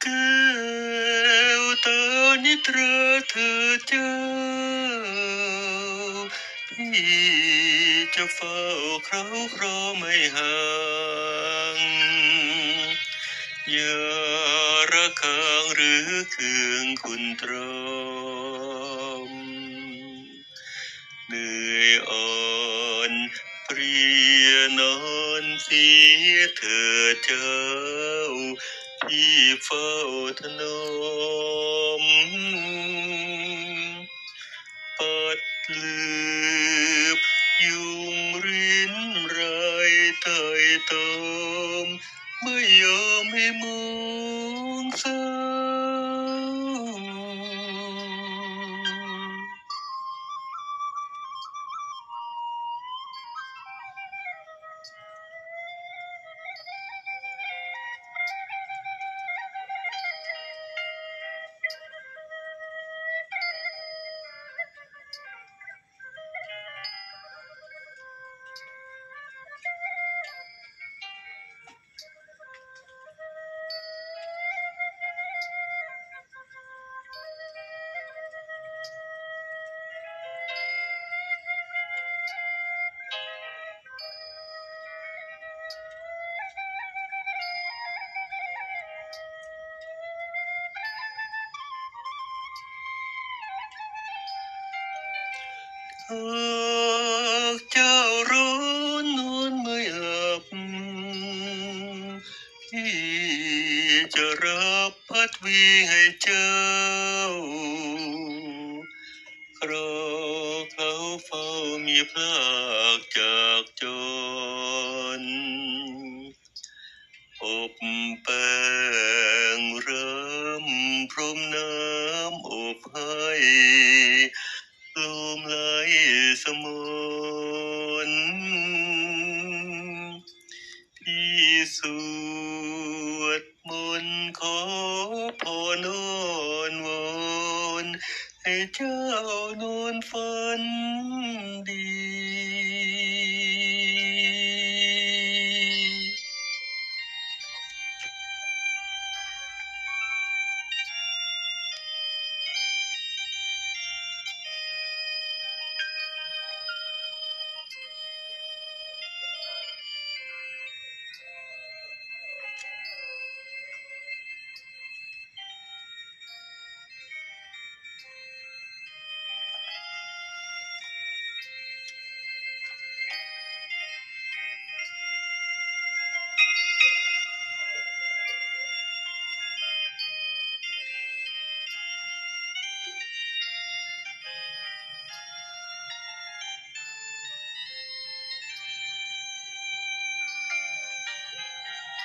แก้วตานิทราเธอเจ้าพี่จะเฝ้าเคราครอไม่ห่างอย่าระคางหรือเคืองคุณตรอมเหนื่อยอ่อนเพรียนอนเสียเธอเจ้าที่เฝ้าถนอมปัดลืบยุงรินไรไต่ตอมไม่ยอมให้มองเศร้า หากเจ้าร้อนนอนไม่หลับพี่จะรับพัดวีให้เจ้าครอเขาเฝ้ามีพลากจากจนอบแป้งรำพรมน้ำอบให้ลมไหลสมนพี่สวดมนต์ขอพรอ้อนวอนให้เจ้านอนฝันดี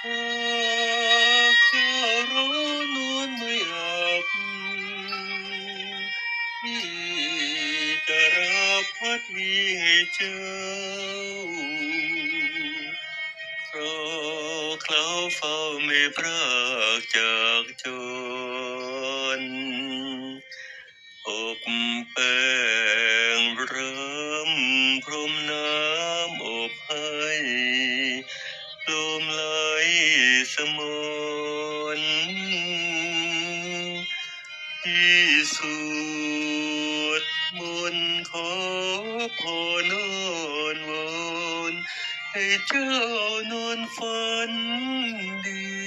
หากเจ้าร้อนนอนไม่หลับพี่จะรับพัดวีให้เจ้าเพราะเขาเฝ้าไม่พรากจากจนอบแป้งรำพรมน้ำอบให้ลมไหลสมนที่สวดมนต์ขอพรอ้อนวอนให้เจ้านอนฝันดี